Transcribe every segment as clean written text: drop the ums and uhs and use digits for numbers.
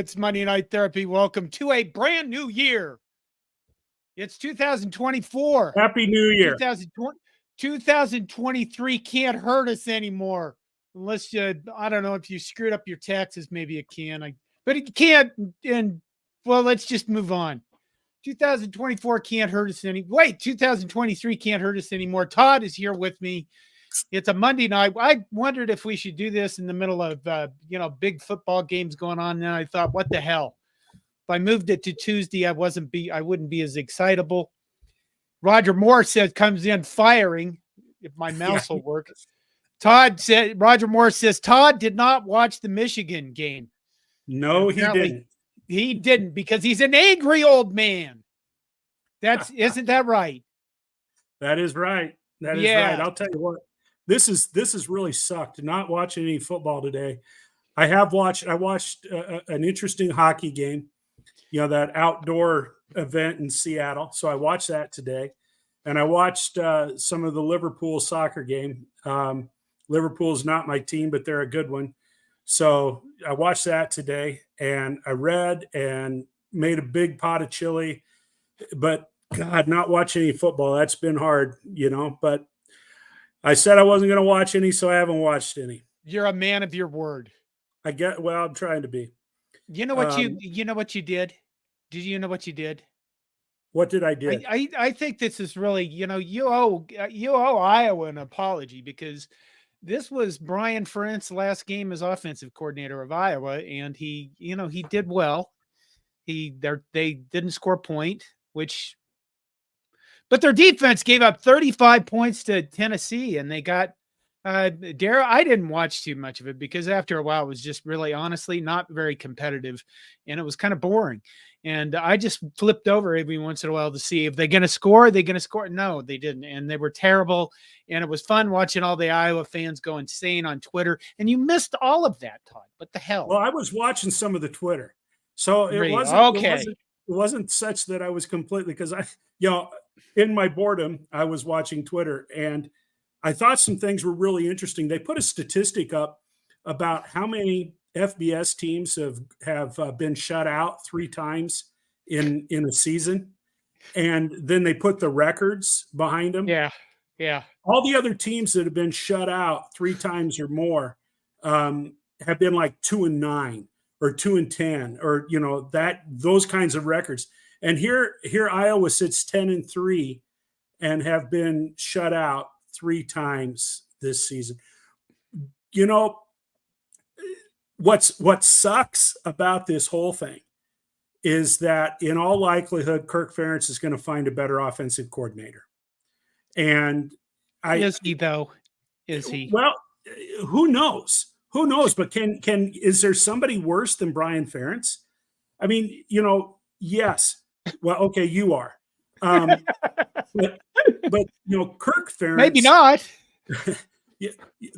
It's Monday Night Therapy. Welcome to a brand new year. It's 2024. Happy New Year. 2023 can't hurt us anymore. Unless I don't know, if you screwed up your taxes, maybe it can. But it can't. And well, let's just move on. 2024 can't hurt us any. Wait, 2023 can't hurt us anymore. Todd is here with me. It's a Monday night. I wondered if we should do this in the middle of big football games going on. And I thought, what the hell? If I moved it to Tuesday, I wouldn't be as excitable. Roger Moore comes in firing. If my mouse will work. Roger Moore says Todd did not watch the Michigan game. No, he didn't. He didn't because he's an angry old man. Isn't that right? That is right. That is right. I'll tell you what. This has really sucked. Not watching any football today. I watched an interesting hockey game. That outdoor event in Seattle. So I watched that today, and I watched some of the Liverpool soccer game. Liverpool's not my team, but they're a good one. So I watched that today, and I read and made a big pot of chili. But God, not watching any football, that's been hard, But I said I wasn't going to watch any, so I haven't watched any. You're a man of your word. I'm trying to be. You know what you did? Did you know what you did? What did I do? I think this is really, you owe Iowa an apology, because this was Brian Ferentz's last game as offensive coordinator of Iowa, and he did well. They didn't score a point, but their defense gave up 35 points to Tennessee, and they got Dara. I didn't watch too much of it because after a while it was just really, honestly, not very competitive, and it was kind of boring. And I just flipped over every once in a while to see if they're going to score. Are they going to score? No, they didn't. And they were terrible. And it was fun watching all the Iowa fans go insane on Twitter. And you missed all of that, Todd. What the hell? Well, I was watching some of the Twitter. So it wasn't such that I was completely, because in my boredom, I was watching Twitter, and I thought some things were really interesting. They put a statistic up about how many FBS teams have been shut out 3 times in a season, and then they put the records behind them. Yeah. All the other teams that have been shut out 3 times or more have been like 2-9 or 2-10, or those kinds of records. And here Iowa sits 10-3 and have been shut out 3 times this season. What sucks about this whole thing is that in all likelihood, Kirk Ferentz is going to find a better offensive coordinator. And is he though? Is he? Well, who knows? Who knows? But is there somebody worse than Brian Ferentz? I mean, yes. Well, okay, you are. But Kirk Ferentz, maybe not.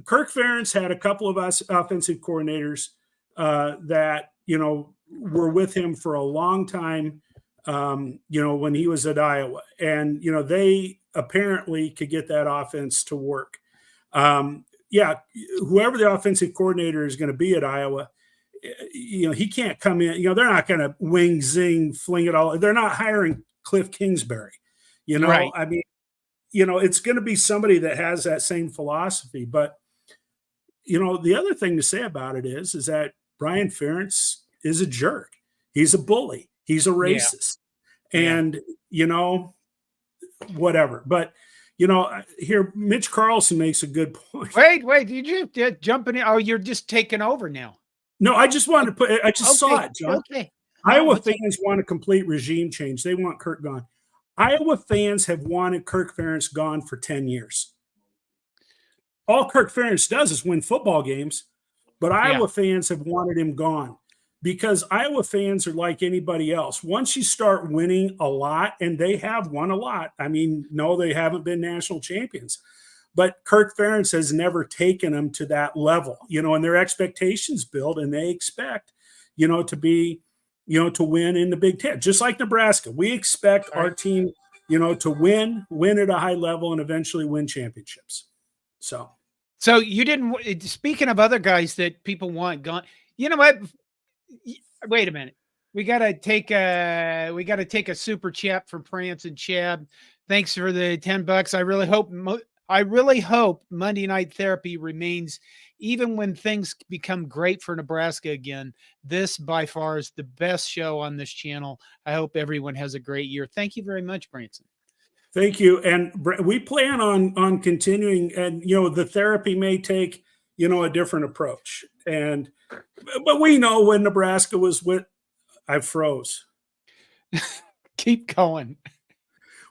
Kirk Ferentz had a couple of offensive coordinators that were with him for a long time. When he was at Iowa, and they apparently could get that offense to work. Whoever the offensive coordinator is going to be at Iowa, he can't come in. They're not going to wing, zing, fling it all. They're not hiring Cliff Kingsbury. Right. I mean, it's going to be somebody that has that same philosophy. But, the other thing to say about it is that Brian Ferentz is a jerk. He's a bully. He's a racist. Yeah. And, whatever. But, here, Mitch Carlson makes a good point. Wait, did you jump in? Oh, you're just taking over now. No, I just wanted to I just saw it, John. Okay. Iowa fans want a complete regime change. They want Kirk gone. Iowa fans have wanted Kirk Ferentz gone for 10 years. All Kirk Ferentz does is win football games, but Iowa fans have wanted him gone because Iowa fans are like anybody else. Once you start winning a lot, and they have won a lot, I mean, no, they haven't been national champions, but Kirk Ferentz has never taken them to that level, and their expectations build, and they expect, to be, to win in the Big Ten, just like Nebraska. We expect our team, to win at a high level and eventually win championships. So you didn't, speaking of other guys that people want gone, you know what? Wait a minute. We gotta take a super chat from Prance and Chad. Thanks for the $10. I really hope Monday Night Therapy remains even when things become great for Nebraska again. This by far is the best show on this channel. I hope everyone has a great year. Thank you very much, Branson. Thank you. And we plan on continuing, and the therapy may take a different approach. But we know when Nebraska was with, I froze. Keep going.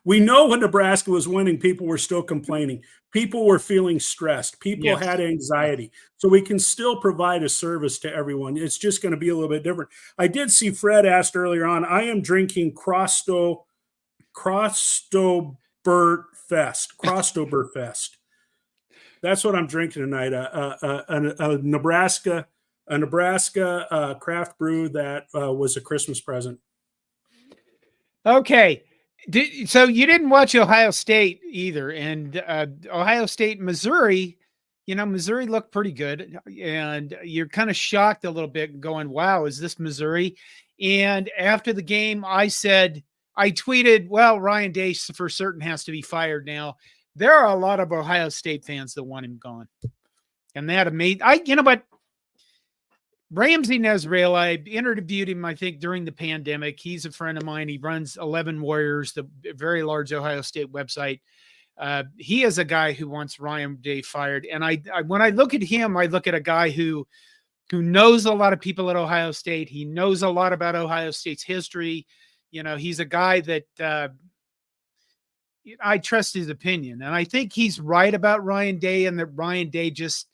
We know when Nebraska was winning, people were still complaining. People were feeling stressed. People had anxiety. So we can still provide a service to everyone. It's just going to be a little bit different. I did see Fred asked earlier on, I am drinking Crostoberfest. That's what I'm drinking tonight. A Nebraska craft brew that was a Christmas present. Okay. So you didn't watch Ohio State either, and Ohio State and Missouri, Missouri looked pretty good, and you're kind of shocked a little bit going, wow, is this Missouri? And after the game, I tweeted, well, Ryan Day for certain has to be fired now. There are a lot of Ohio State fans that want him gone. And that made, but Ramsey Nesrael, I interviewed him, I think, during the pandemic. He's a friend of mine. He runs 11 Warriors, the very large Ohio State website. He is a guy who wants Ryan Day fired. And I when I look at him, I look at a guy who knows a lot of people at Ohio State. He knows a lot about Ohio State's history. He's a guy that I trust his opinion. And I think he's right about Ryan Day, and that Ryan Day just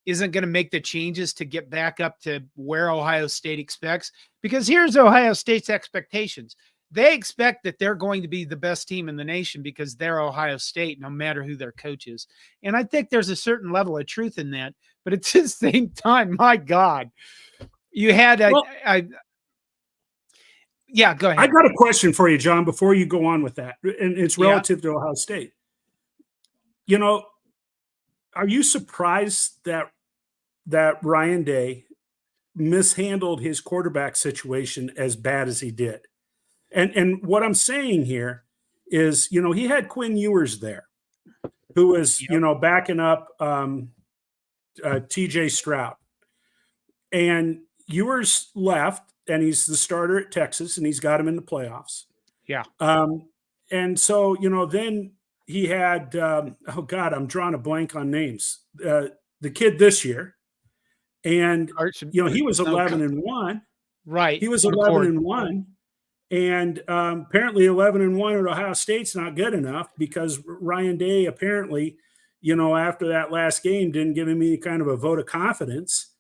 isn't going to make the changes to get back up to where Ohio State expects. Because here's Ohio State's expectations. They expect that they're going to be the best team in the nation because they're Ohio State, no matter who their coach is. And I think there's a certain level of truth in that. But at the same time, my God, you had yeah, go ahead. I got a question for you, John, before you go on with that. And it's relative to Ohio State. Are you surprised that Ryan Day mishandled his quarterback situation as bad as he did? And what I'm saying here is, he had Quinn Ewers there, who was, backing up TJ Stroud. And Ewers left, and he's the starter at Texas, and he's got him in the playoffs. Yeah. And so, then he had, oh God, I'm drawing a blank on names. The kid this year, and he was 11-1. Right. He was 11-1, and apparently 11-1 at Ohio State's not good enough, because Ryan Day apparently, after that last game, didn't give him any kind of a vote of confidence,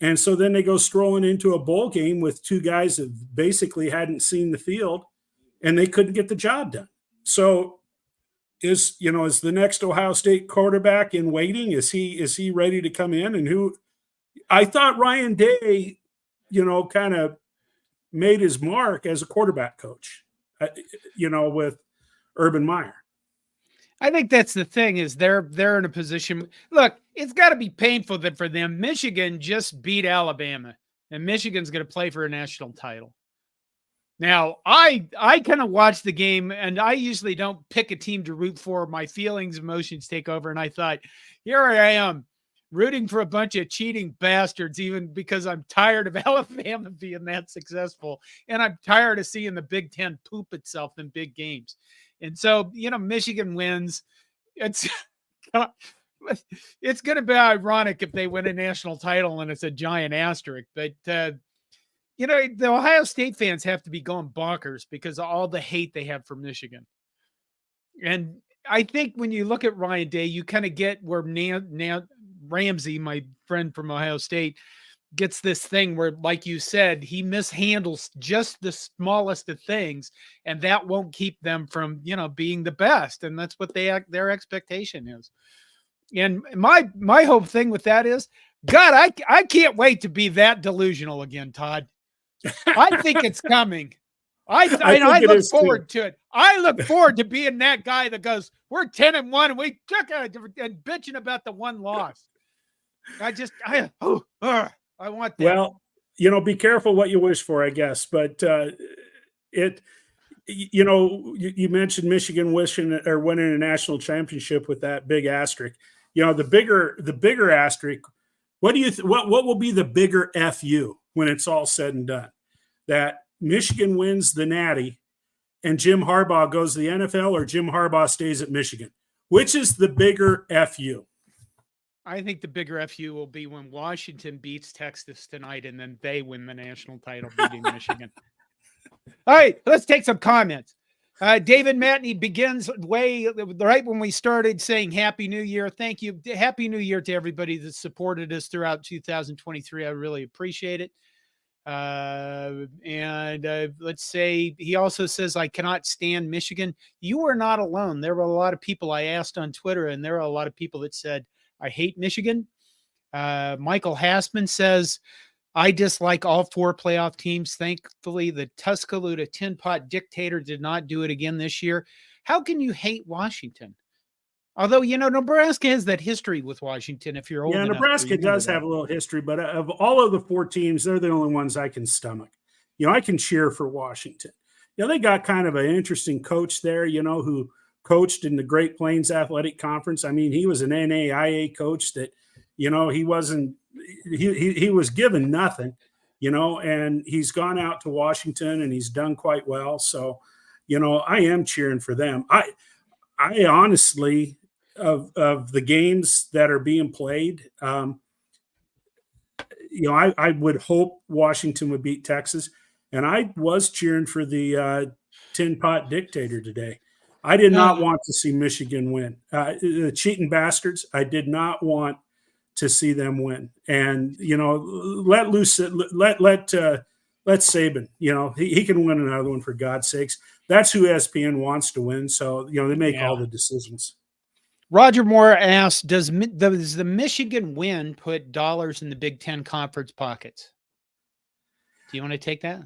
and so then they go strolling into a bowl game with two guys that basically hadn't seen the field, and they couldn't get the job done. So. Is the next Ohio State quarterback in waiting? Is he ready to come in? And who? I thought Ryan Day, kind of made his mark as a quarterback coach, with Urban Meyer. I think that's the thing, is they're in a position. Look, it's got to be painful for them. Michigan just beat Alabama, and Michigan's going to play for a national title. Now, I kind of watch the game, and I usually don't pick a team to root for. My feelings, emotions take over, and I thought, here I am rooting for a bunch of cheating bastards, even because I'm tired of Alabama being that successful, and I'm tired of seeing the Big Ten poop itself in big games. And so, Michigan wins. It's going to be ironic if they win a national title and it's a giant asterisk, but the Ohio State fans have to be going bonkers because of all the hate they have for Michigan. And I think when you look at Ryan Day, you kind of get where Ramsey, my friend from Ohio State, gets this thing where, like you said, he mishandles just the smallest of things, and that won't keep them from, being the best. And that's what their expectation is. And my whole thing with that is, God, I can't wait to be that delusional again, Todd. I think it's coming. I look forward to it. I look forward to being that guy that goes, we're 10-1 and we took it, and bitching about the one loss. I want that. Well, be careful what you wish for, I guess. But you mentioned Michigan wishing or winning a national championship with that big asterisk. The bigger asterisk. What will be the bigger FU when it's all said and done? That Michigan wins the Natty and Jim Harbaugh goes to the NFL, or Jim Harbaugh stays at Michigan? Which is the bigger FU? I think the bigger FU will be when Washington beats Texas tonight and then they win the national title beating Michigan. All right, let's take some comments. David Matney begins right when we started saying Happy New Year. Thank you. Happy New Year to everybody that supported us throughout 2023. I really appreciate it. Let's say he also says, I cannot stand Michigan. You are not alone. There were a lot of people I asked on Twitter, and there are a lot of people that said, I hate Michigan. Michael Hassman says, I dislike all 4 playoff teams. Thankfully, the Tuscaloosa Tin Pot dictator did not do it again this year. How can you hate Washington? Although, Nebraska has that history with Washington. If you're old enough, Nebraska does have a little history, but of all of the 4 teams, they're the only ones I can stomach. I can cheer for Washington. They got kind of an interesting coach there, who coached in the Great Plains Athletic Conference. I mean, he was an NAIA coach that, he wasn't, he was given nothing, and he's gone out to Washington and he's done quite well. So, I am cheering for them. I honestly, of the games that are being played, I would hope Washington would beat Texas. And I was cheering for the Tin Pot dictator today. I did not want to see Michigan win. The cheating bastards, I did not want to see them win. And, let Saban, he can win another one for God's sakes. That's who ESPN wants to win. So, they make all the decisions. Roger Moore asked, does the Michigan win put dollars in the Big Ten conference pockets? Do you want to take that?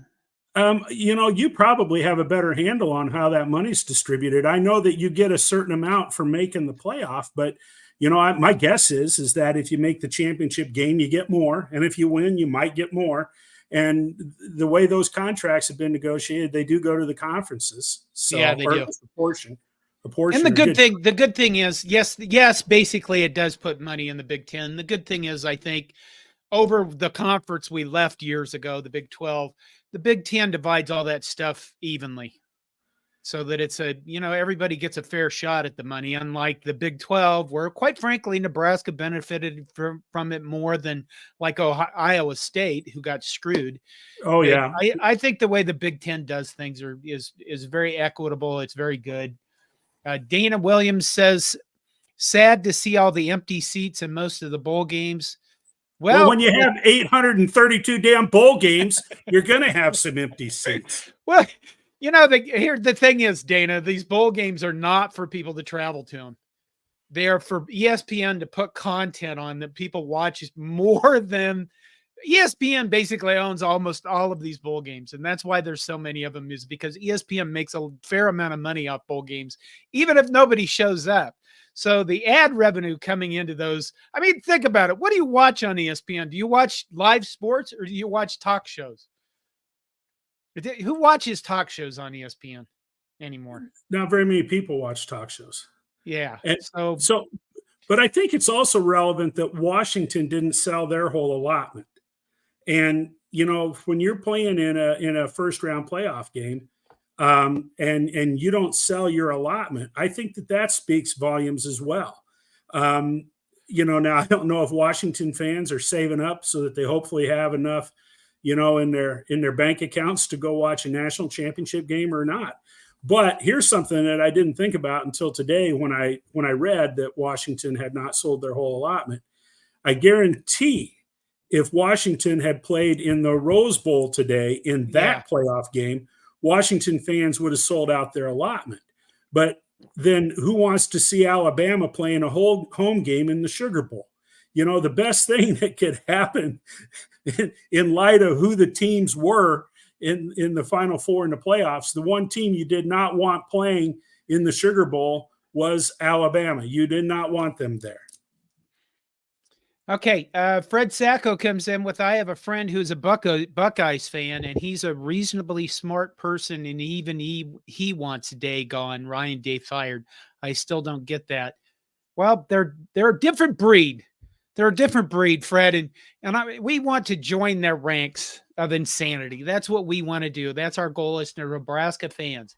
You probably have a better handle on how that money's distributed. I know that you get a certain amount for making the playoff, but my guess is that if you make the championship game, you get more. And if you win, you might get more. And the way those contracts have been negotiated, they do go to the conferences. So yeah, they do. A portion. And the good thing is, yes, basically it does put money in the Big Ten. The good thing is, I think, over the conference we left years ago, the Big 12, the Big Ten divides all that stuff evenly, so that it's everybody gets a fair shot at the money, unlike the Big 12, where, quite frankly, Nebraska benefited from it more than like Iowa State, who got screwed. Oh, yeah. I think the way the Big Ten does things is very equitable. It's very good. Dana Williams says, sad to see all the empty seats in most of the bowl games. Well, when you have 832 damn bowl games, you're going to have some empty seats. Well, the thing is, Dana, these bowl games are not for people to travel to them. They are for ESPN to put content on that people watch more than ESPN basically owns almost all of these bowl games. And that's why there's so many of them, is because ESPN makes a fair amount of money off bowl games, even if nobody shows up. So the ad revenue coming into those, I mean, think about it. What do you watch on ESPN? Do you watch live sports or do you watch talk shows? Who watches talk shows on ESPN anymore? Not very many people watch talk shows. Yeah. And but I think it's also relevant that Washington didn't sell their whole allotment. And, when you're playing in a first round playoff game, and you don't sell your allotment, I think that speaks volumes as well. Now I don't know if Washington fans are saving up so that they hopefully have enough, in their bank accounts to go watch a national championship game or not. But here's something that I didn't think about until today when I read that Washington had not sold their whole allotment. I guarantee if Washington had played in the Rose Bowl today in that playoff game, Washington fans would have sold out their allotment. But then who wants to see Alabama playing a whole home game in the Sugar Bowl? The best thing that could happen in light of who the teams were in the Final Four in the playoffs, the one team you did not want playing in the Sugar Bowl was Alabama. You did not want them there. Okay, Fred Sacco comes in with, I have a friend who's a Buckeyes fan, and he's a reasonably smart person, and even he wants Day gone, Ryan Day fired. I still don't get that. Well, they're a different breed. They're a different breed, Fred, and we want to join their ranks of insanity. That's what we want to do. That's our goal as Nebraska fans.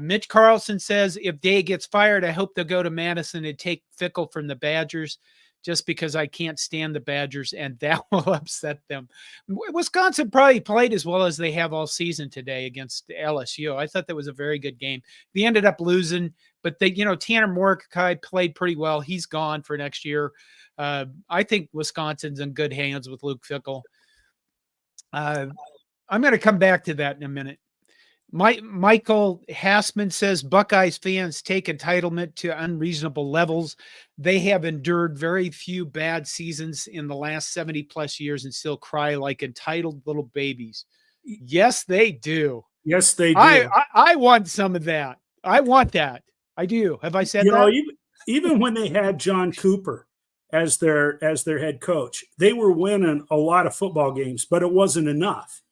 Mitch Carlson says, if Day gets fired, I hope they'll go to Madison and take Fickle from the Badgers, just because I can't stand the Badgers, and that will upset them. Wisconsin probably played as well as they have all season today against LSU. I thought that was a very good game. They ended up losing, but Tanner Mordecai played pretty well. He's gone for next year. I think Wisconsin's in good hands with Luke Fickle. I'm going to come back to that in a minute. Michael Hassman says Buckeyes fans take entitlement to unreasonable levels. They have endured very few bad seasons in the last 70 plus years and still cry like entitled little babies. Yes, they do. Yes, they do. I want some of that. I want that. I do. Have I said that? Even when they had John Cooper as their head coach, they were winning a lot of football games, but it wasn't enough,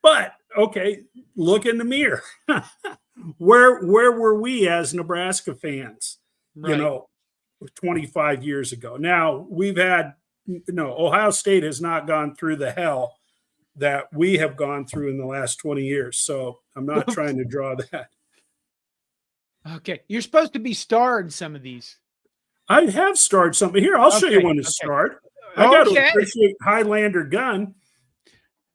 but okay, look in the mirror. Where were we as Nebraska fans, Right. 25 years ago? Now we've had, Ohio State has not gone through the hell that we have gone through in the last 20 years. So I'm not trying to draw that. Okay. You're supposed to be starred some of these. I have starred something here. I'll show you one to start. I got to appreciate Highlander Gun.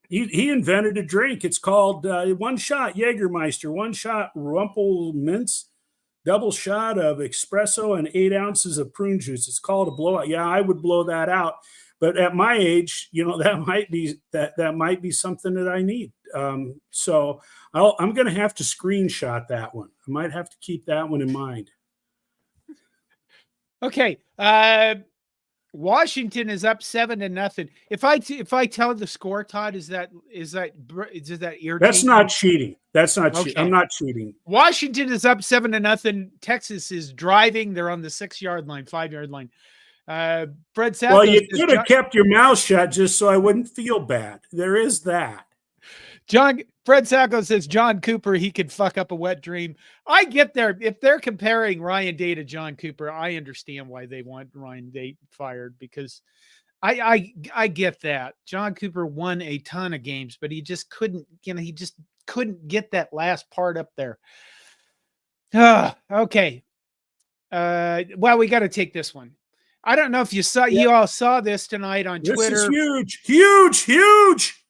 He invented a drink. It's called one shot Jägermeister, one shot Rumpel Mints, double shot of espresso, and 8 ounces of prune juice. It's called a blowout. Yeah, I would blow that out. But at my age, that might be something that I need. So I'm going to have to screenshot that one. I might have to keep that one in mind. Okay. Washington is up 7-0. If I tell the score, Todd, is that irritating? That's not cheating. That's not cheating. I'm not cheating. Washington is up 7-0. Texas is driving. They're on the 6-yard line, 5-yard line. Fred Sacco. Well, you could have kept your mouth shut just so I wouldn't feel bad. There is that. Fred Sacco says John Cooper, he could fuck up a wet dream. I get there. If they're comparing Ryan Day to John Cooper, I understand why they want Ryan Day fired, because I get that. John Cooper won a ton of games, but he just couldn't, he just couldn't get that last part up there. Okay. Well, we got to take this one. I don't know if you all saw this tonight on Twitter. This is huge, huge, huge.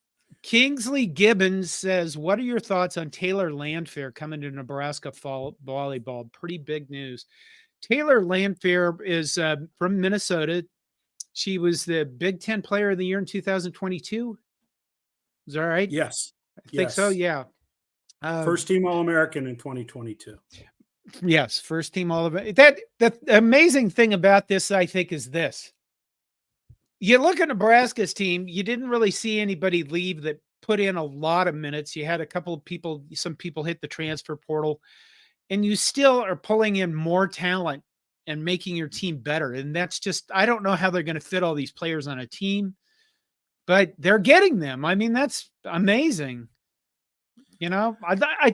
Kingsley Gibbons says, what are your thoughts on Taylor Landfair coming to Nebraska fall volleyball? Pretty big news. Taylor Landfair is from Minnesota. She was the Big Ten Player of the Year in 2022. Is that right? Yes. I think so, yeah. First team All-American in 2022. Yes, first team All-American. The amazing thing about this, I think, is this. You look at Nebraska's team, you didn't really see anybody leave that put in a lot of minutes. You had a couple of people, some people hit the transfer portal, and you still are pulling in more talent and making your team better. And that's just, I don't know how they're going to fit all these players on a team, but they're getting them. I mean, that's amazing. I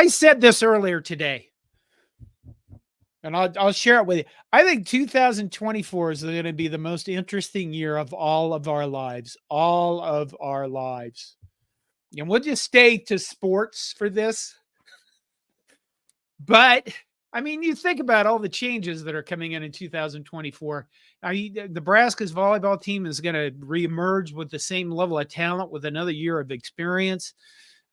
said this earlier today, and I'll share it with you. I think 2024 is going to be the most interesting year of all of our lives. And we'll just stay to sports for this. But, I mean, you think about all the changes that are coming in 2024. Nebraska's volleyball team is going to reemerge with the same level of talent with another year of experience.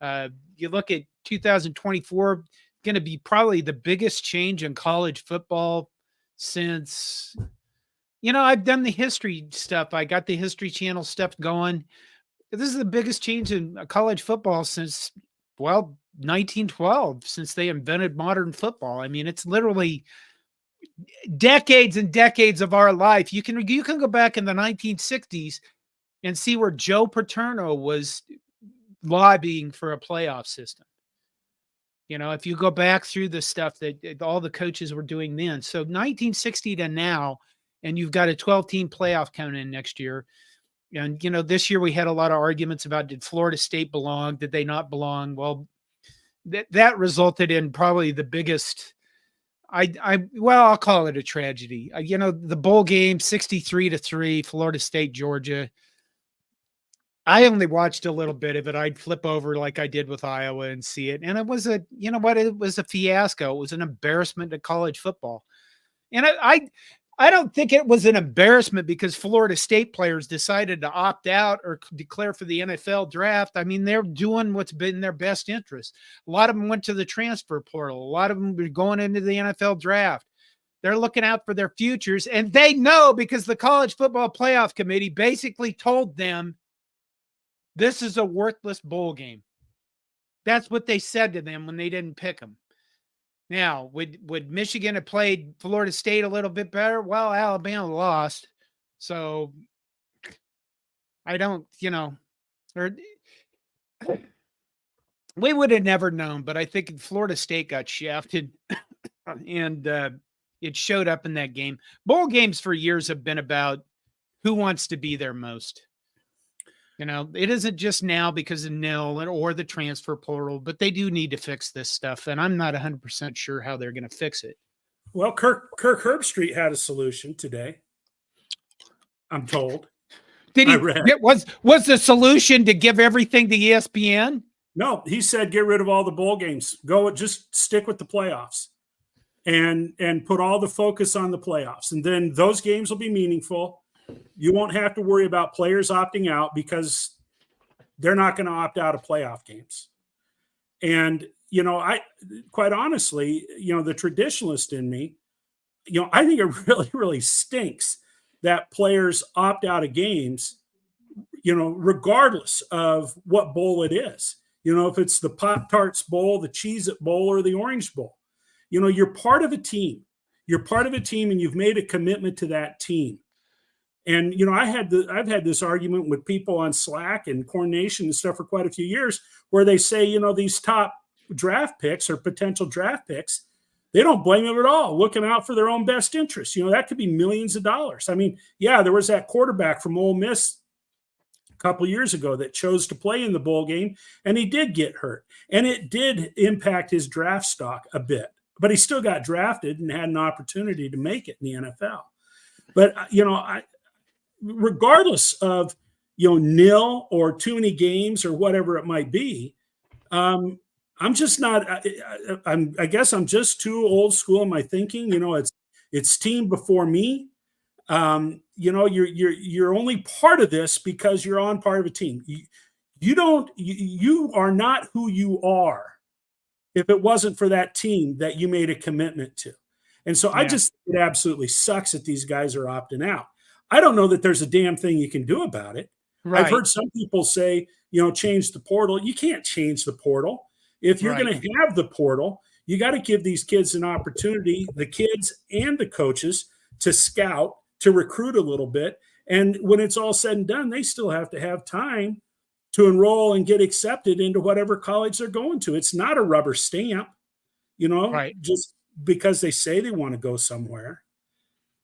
You look at 2024, going to be probably the biggest change in college football since, I've done the history stuff. I got the History Channel stuff going. This is the biggest change in college football since, 1912, since they invented modern football. I mean, it's literally decades and decades of our life. You can go back in the 1960s and see where Joe Paterno was lobbying for a playoff system. If you go back through the stuff that all the coaches were doing then. So 1960 to now, and you've got a 12-team playoff coming in next year. And, this year we had a lot of arguments about, did Florida State belong? Did they not belong? Well, that resulted in probably the biggest, I'll call it a tragedy. The bowl game, 63-3, Florida State, Georgia. I only watched a little bit of it. I'd flip over like I did with Iowa and see it. And it was it was a fiasco. It was an embarrassment to college football. And I don't think it was an embarrassment because Florida State players decided to opt out or declare for the NFL draft. I mean, they're doing what's been in their best interest. A lot of them went to the transfer portal. A lot of them were going into the NFL draft. They're looking out for their futures, and they know because the College Football Playoff Committee basically told them, this is a worthless bowl game. That's what they said to them when they didn't pick them. Now, would Michigan have played Florida State a little bit better? Well, Alabama lost. So I don't, or we would have never known, but I think Florida State got shafted and it showed up in that game. Bowl games for years have been about who wants to be there most. It isn't just now because of nil or the transfer portal, but they do need to fix this stuff. And I'm not 100% sure how they're going to fix it. Well, Kirk Herbstreit had a solution today, I'm told. Was the solution to give everything to ESPN? No, he said, get rid of all the bowl games. Just stick with the playoffs and put all the focus on the playoffs. And then those games will be meaningful. You won't have to worry about players opting out because they're not going to opt out of playoff games. And, I quite honestly, the traditionalist in me, I think it really, really stinks that players opt out of games, regardless of what bowl it is. If it's the Pop-Tarts Bowl, the Cheez-It Bowl, or the Orange Bowl, you're part of a team. You're part of a team and you've made a commitment to that team. And, I've had this argument with people on Slack and CornNation and stuff for quite a few years where they say, these top draft picks or potential draft picks, they don't blame them at all, looking out for their own best interests. That could be millions of dollars. I mean, yeah, there was that quarterback from Ole Miss a couple years ago that chose to play in the bowl game, and he did get hurt. And it did impact his draft stock a bit, but he still got drafted and had an opportunity to make it in the NFL. But, regardless of nil or too many games or whatever it might be, I'm just not. I guess I'm just too old school in my thinking. It's team before me. You're only part of this because you're on part of a team. You are not who you are if it wasn't for that team that you made a commitment to. And so I just think it absolutely sucks that these guys are opting out. I don't know that there's a damn thing you can do about it. Right. I've heard some people say, change the portal. You can't change the portal. If you're going to have the portal, you got to give these kids an opportunity, the kids and the coaches, to scout, to recruit a little bit. And when it's all said and done, they still have to have time to enroll and get accepted into whatever college they're going to. It's not a rubber stamp, just because they say they want to go somewhere.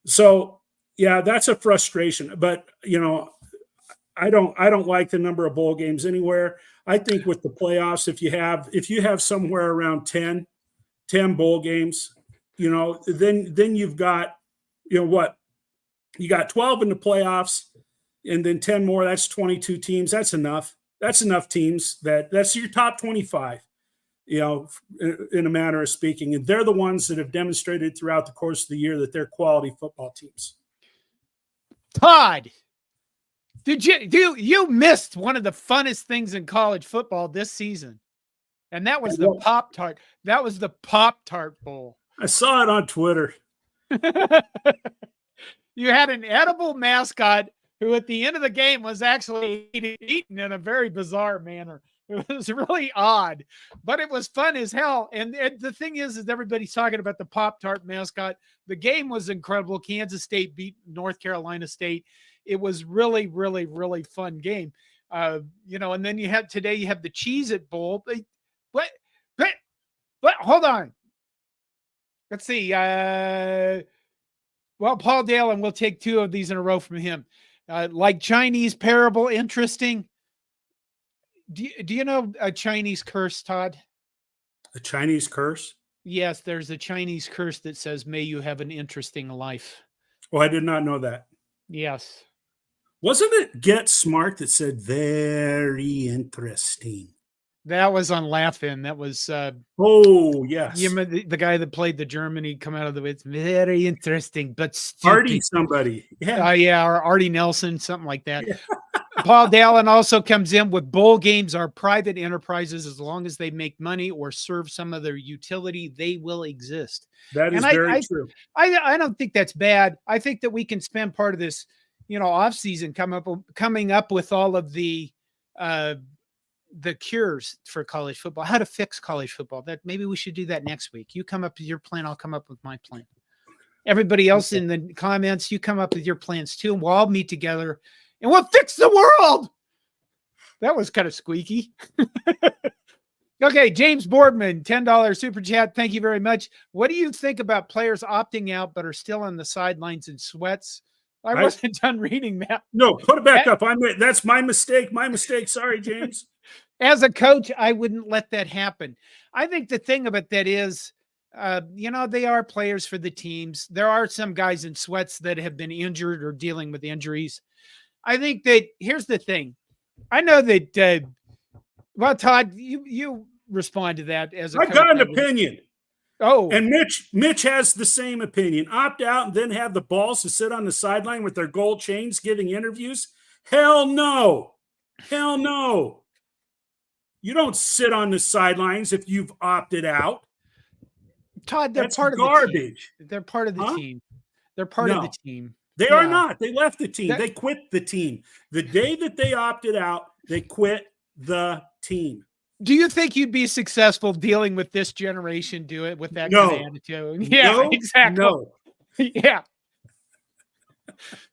So, yeah, that's a frustration. But, I don't like the number of bowl games anywhere. I think with the playoffs, if you have somewhere around 10 bowl games, then you've got, what? You got 12 in the playoffs and then 10 more. That's 22 teams. That's enough. That's enough teams. That's your top 25, in a manner of speaking. And they're the ones that have demonstrated throughout the course of the year that they're quality football teams. Todd, you missed one of the funnest things in college football this season, and that was the Pop-Tart. That was the Pop-Tart Bowl. I saw it on Twitter. You had an edible mascot who at the end of the game was actually eaten in a very bizarre manner. It was really odd, but it was fun as hell. And the thing is everybody's talking about the Pop-Tart mascot. The game was incredible. Kansas State beat North Carolina State. It was really, really, really fun game. And then you have the Cheez-It Bowl. hold on. Let's see. Well, Paul Dale, and we'll take 2 of these in a row from him. Like Chinese parable, interesting. Do you know a Chinese curse, Todd? A Chinese curse? Yes, there's a Chinese curse that says, may you have an interesting life. Oh, I did not know that. Yes. Wasn't it Get Smart that said very interesting? That was on Laugh-In. That was oh, yes. The guy that played the Germany come out of the way. It's very interesting, but stupid. Artie somebody. Yeah. Yeah, or Artie Nelson, something like that. Yeah. Paul Dallin also comes in with bowl games are private enterprises. As long as they make money or serve some other utility, they will exist. That is very true. I don't think that's bad. I think that we can spend part of this, off season coming up with all of the cures for college football, how to fix college football. That maybe we should do that next week. You come up with your plan. I'll come up with my plan. Everybody else in the comments, you come up with your plans too. And we'll all meet together and we'll fix the world. That was kind of squeaky. Okay. James Boardman, $10 super chat. Thank you very much. What do you think about players opting out, but are still on the sidelines in sweats? I wasn't done reading that. No, put it back up. That's my mistake. My mistake. Sorry, James. As a coach, I wouldn't let that happen. I think the thing about that is, they are players for the teams. There are some guys in sweats that have been injured or dealing with injuries. I think that here's the thing. I know that, well, Todd, you respond to that as a coach. I've got an opinion. Oh, and Mitch has the same opinion. Opt out and then have the balls to sit on the sideline with their gold chains giving interviews. Hell no. Hell no. You don't sit on the sidelines if you've opted out. Todd, they're part of garbage. The team. They're part of the team. They're part of the team. They are not. They left the team. They quit the team. The day that they opted out, they quit the team. Do you think you'd be successful dealing with this generation? Do it with that kind of attitude? Yeah, exactly. No. Yeah.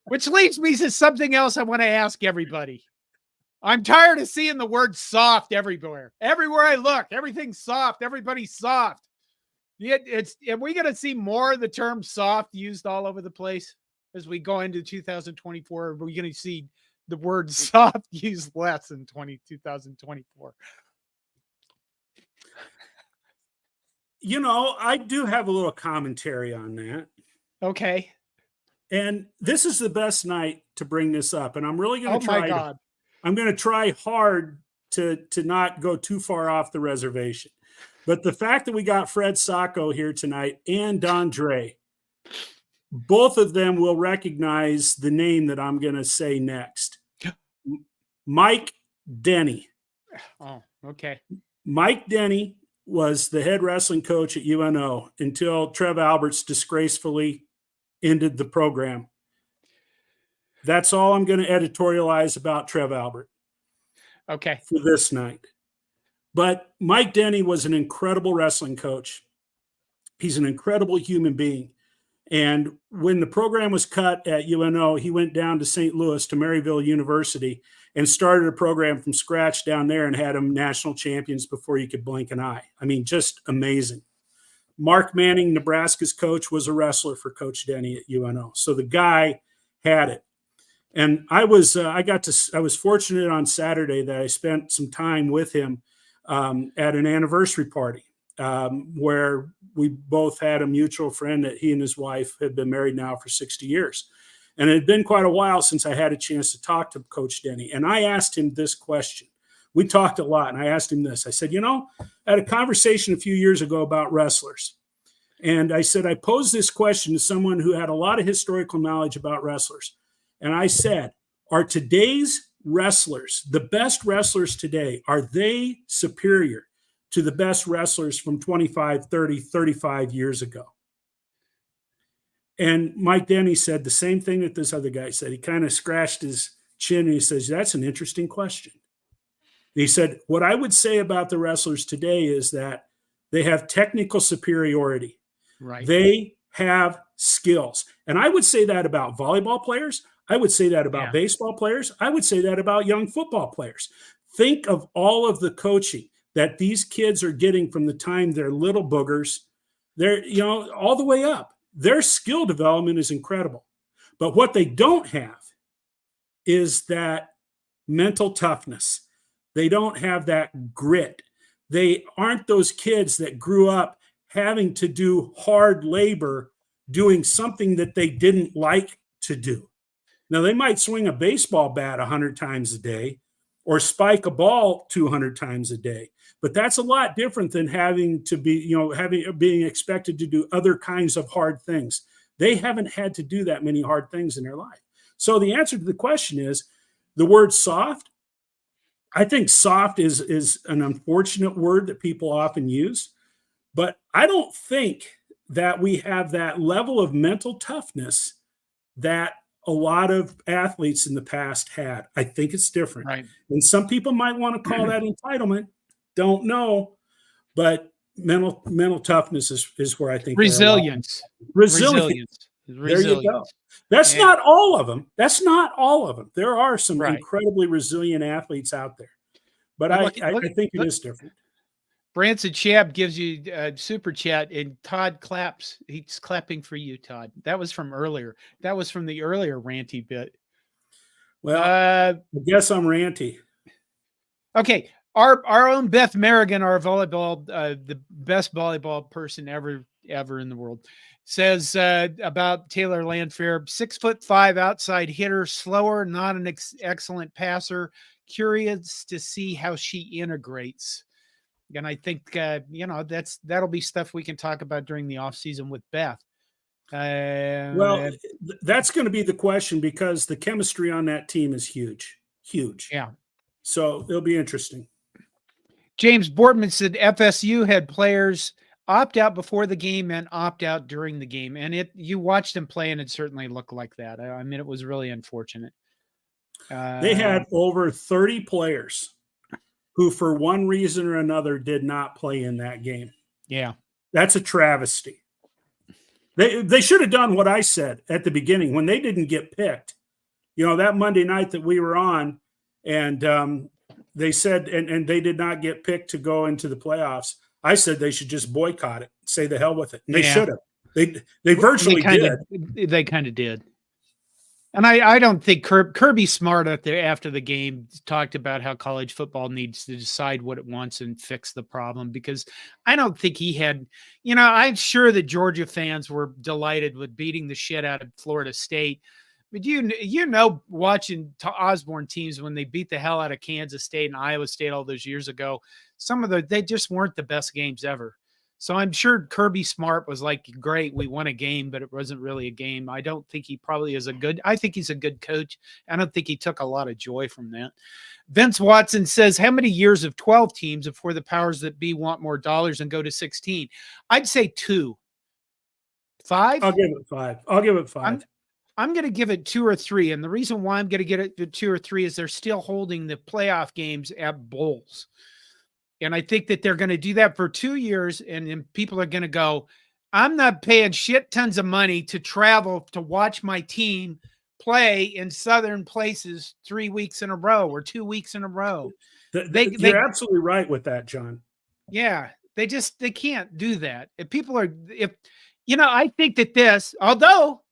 Which leads me to something else I want to ask everybody. I'm tired of seeing the word soft everywhere. Everywhere I look, everything's soft. Everybody's soft. Are we going to see more of the term soft used all over the place as we go into 2024? Are we going to see the word soft used less in 2024? I do have a little commentary on that. Okay. And this is the best night to bring this up. And I'm really going to try. My God. I'm going to try hard to not go too far off the reservation. But the fact that we got Fred Sacco here tonight and Don Dre, both of them will recognize the name that I'm going to say next. Mike Denny. Oh, okay. Mike Denny was the head wrestling coach at UNO until Trev Alberts disgracefully ended the program. That's all I'm going to editorialize about Trev Albert. Okay. For this night. But Mike Denny was an incredible wrestling coach. He's an incredible human being. And when the program was cut at UNO, he went down to St. Louis to Maryville University and started a program from scratch down there and had them national champions before you could blink an eye. I mean, just amazing. Mark Manning, Nebraska's coach, was a wrestler for Coach Denny at UNO. So the guy had it. And I was fortunate on Saturday that I spent some time with him at an anniversary party where we both had a mutual friend that he and his wife had been married now for 60 years. And it had been quite a while since I had a chance to talk to Coach Denny. And I asked him this question. We talked a lot, and I asked him this. I said, I had a conversation a few years ago about wrestlers. And I said, I posed this question to someone who had a lot of historical knowledge about wrestlers. And I said, are today's wrestlers, the best wrestlers today, are they superior to the best wrestlers from 25, 30, 35 years ago? And Mike Denny said the same thing that this other guy said. He kind of scratched his chin and he says, that's an interesting question. And he said, what I would say about the wrestlers today is that they have technical superiority. Right. They have skills. And I would say that about volleyball players. I would say that about baseball players. I would say that about young football players. Think of all of the coaching that these kids are getting from the time they're little boogers, they're, all the way up. Their skill development is incredible. But what they don't have is that mental toughness. They don't have that grit. They aren't those kids that grew up having to do hard labor doing something that they didn't like to do. Now, they might swing a baseball bat 100 times a day or spike a ball 200 times a day, but that's a lot different than having to be, being expected to do other kinds of hard things. They haven't had to do that many hard things in their life. So the answer to the question is the word soft. I think soft is an unfortunate word that people often use, but I don't think that we have that level of mental toughness that a lot of athletes in the past had. I think it's different. Right. And some people might want to call that entitlement. Don't know. But mental toughness is where I think resilience. Resilience. There you go. That's not all of them. That's not all of them. There are some incredibly resilient athletes out there. But I think it is different. Branson Chab gives you a super chat, and Todd claps. He's clapping for you, Todd. That was from earlier. That was from the earlier ranty bit. Well, I guess I'm ranty. Okay. Our own Beth Merrigan, our volleyball, the best volleyball person ever in the world, says about Taylor Landfair, 6'5" outside hitter, slower, not an excellent passer. Curious to see how she integrates. And I think, that'll be stuff we can talk about during the off season with Beth. Well, that's going to be the question because the chemistry on that team is huge. Yeah. So it'll be interesting. James Boardman said FSU had players opt out before the game and opt out during the game. And you watched them play and it certainly looked like that. I mean, it was really unfortunate. They had over 30 players who for one reason or another did not play in that game. Yeah. That's a travesty. They should have done what I said at the beginning when they didn't get picked. That Monday night that we were on and they said, and they did not get picked to go into the playoffs. I said they should just boycott it, say the hell with it. And they should have. They virtually did. They kind of did. And I don't think Kirby Smart after the game talked about how college football needs to decide what it wants and fix the problem, because I don't think he had, I'm sure that Georgia fans were delighted with beating the shit out of Florida State. But watching Osborne teams when they beat the hell out of Kansas State and Iowa State all those years ago, they just weren't the best games ever. So I'm sure Kirby Smart was like, great, we won a game, but it wasn't really a game. I don't think he probably is I think he's a good coach. I don't think he took a lot of joy from that. Vince Watson says, how many years of 12 teams before the powers that be want more dollars and go to 16? I'd say 2. 5? I'll give it 5. I'm going to give it 2 or 3. And the reason why I'm going to get it to 2 or 3 is they're still holding the playoff games at bowls. And I think that they're going to do that for 2 years. And then people are going to go, I'm not paying shit tons of money to travel to watch my team play in southern places 3 weeks in a row or 2 weeks in a row. You're absolutely right with that, John. Yeah. They can't do that. I think that this, although,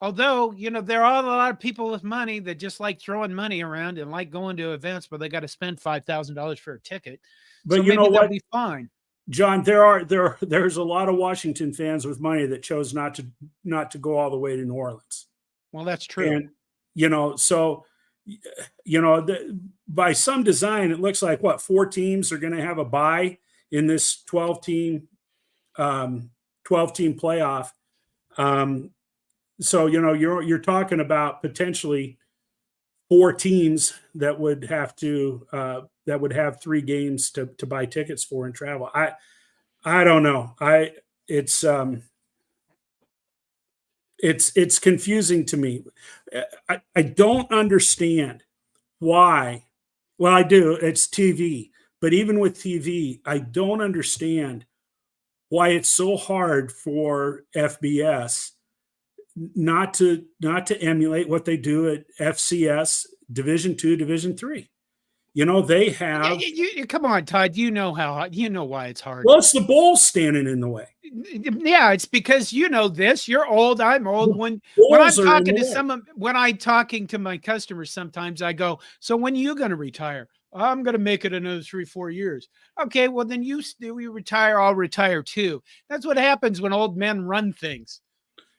there are a lot of people with money that just like throwing money around and like going to events, but they got to spend $5,000 for a ticket. But so you know what? They'll be fine. John, there's a lot of Washington fans with money that chose not to go all the way to New Orleans. Well, that's true. And by some design, it looks like 4 teams are going to have a bye in this 12-team playoff. So you're talking about potentially 4 teams that would have to that would have 3 games to buy tickets for and travel. I don't know. It's confusing to me. I don't understand why. Well, I do. It's TV, but even with TV, I don't understand why it's so hard for FBS not to emulate what they do at FCS Division II, Division III. You know, they have. Come on, Todd. You know why it's hard. Well, it's the bowl standing in the way. Yeah, it's because you know this. You're old. I'm old. When I'm talking to my customers, sometimes I go, "So when are you going to retire?" I'm going to make it another 3-4 years. Okay, well then you retire. I'll retire too. That's what happens when old men run things.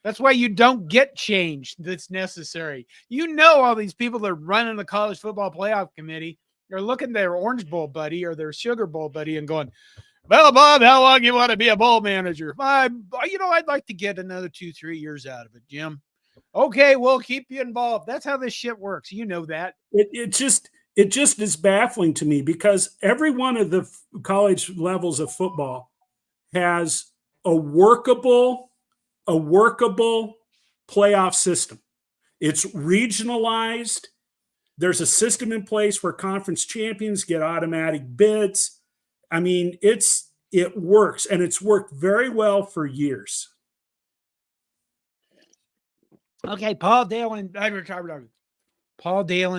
That's why you don't get change that's necessary. You know, all these people that are running the college football playoff committee are looking at their Orange Bowl buddy or their Sugar Bowl buddy and going, "Well, Bob, how long you want to be a bowl manager?" I'd like to get another 2-3 years out of it, Jim. Okay, we'll keep you involved. That's how this shit works. You know that. It just is baffling to me because every one of the college levels of football has a workable playoff system. It's regionalized. There's a system in place where conference champions get automatic bids. I mean, it works, and it's worked very well for years. Okay, Paul Dalen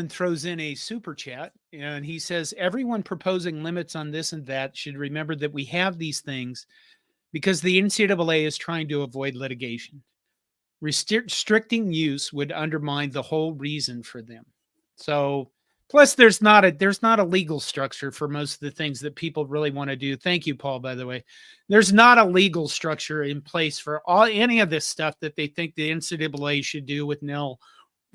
throws in a super chat, and he says, everyone proposing limits on this and that should remember that we have these things because the NCAA is trying to avoid litigation. Restricting use would undermine the whole reason for them. So, plus there's not a legal structure for most of the things that people really want to do. Thank you, Paul, by the way. There's not a legal structure in place for any of this stuff that they think the NCAA should do with nil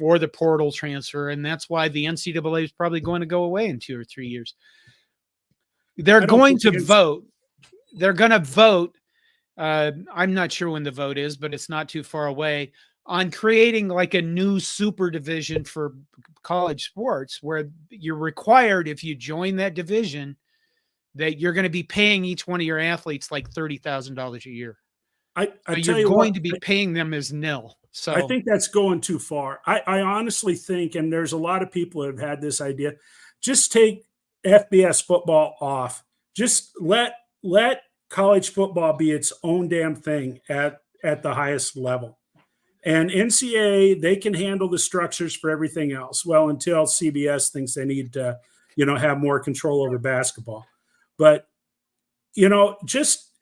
or the portal transfer. And that's why the NCAA is probably going to go away in 2 or 3 years. They're going to vote. They're going to vote. I'm not sure when the vote is, but it's not too far away, on creating like a new super division for college sports where you're required, if you join that division, that you're going to be paying each one of your athletes like $30,000 a year. You're going to be paying them as nil. So I think that's going too far. I honestly think, and there's a lot of people that have had this idea, just take FBS football off. Just let college football be its own damn thing at the highest level. And NCAA, they can handle the structures for everything else. Well, until CBS thinks they need to, have more control over basketball. But, just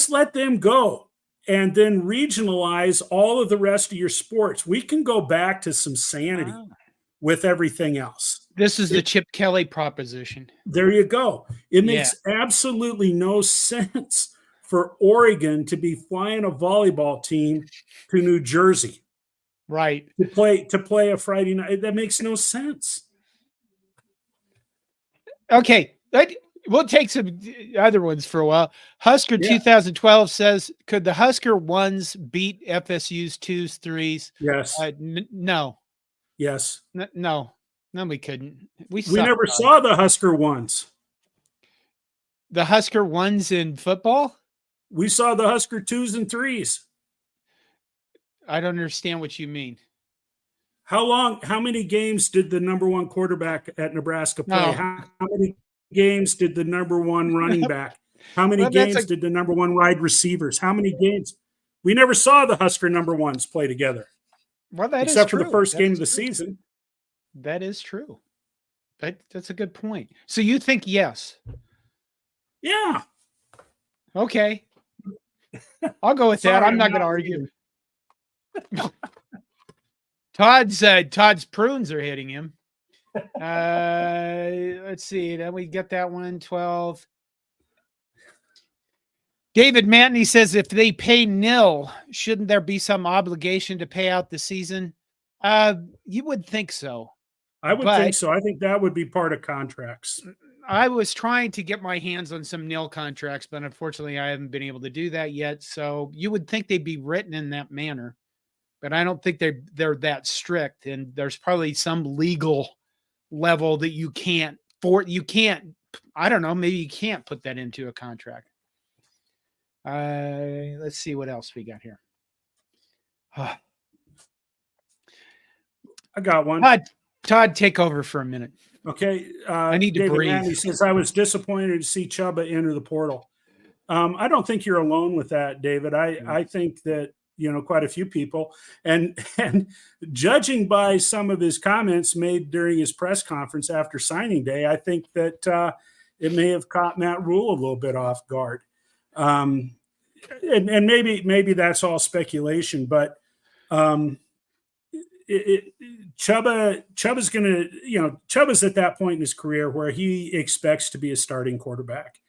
let them go and then regionalize all of the rest of your sports. We can go back to some sanity with everything else. This is the Chip Kelly proposition. There you go. It makes absolutely no sense for Oregon to be flying a volleyball team to New Jersey, right? To play a Friday night. That makes no sense. Okay, we'll take some other ones for a while. Husker 2012 says, could the Husker 1s beat FSU's 2s, 3s? Yes. No. Yes. No, we couldn't. We never saw the Husker 1s. The Husker 1s in football? We saw the Husker 2s and 3s. I don't understand what you mean. How many games did the number one quarterback at Nebraska play? No. How many games did the number one running back? How many games did the number one wide receivers? How many games? We never saw the Husker number 1s play together. Well, that except is true. for the first game of the true. season. That is true. That's a good point. So you think yes? Yeah. Okay. I'll go with that. I'm not going to argue. Todd's prunes are hitting him. Let's see. Then we get that one, 12. David Mantney says, if they pay nil, shouldn't there be some obligation to pay out the season? You would think so. I would think so. I think that would be part of contracts. I was trying to get my hands on some nil contracts, but unfortunately I haven't been able to do that yet. So you would think they'd be written in that manner, but I don't think they're that strict. And there's probably some legal level that you can't, I don't know, maybe you can't put that into a contract. Let's see what else we got here. I got one. Todd, take over for a minute. Okay. I need to David breathe. Manley says, I was disappointed to see Chubba enter the portal. I don't think you're alone with that, David. I think that quite a few people. And judging by some of his comments made during his press conference after signing day, I think that it may have caught Matt Rule a little bit off guard. And maybe that's all speculation, but Chubba's going to, Chubba's at that point in his career where he expects to be a starting quarterback.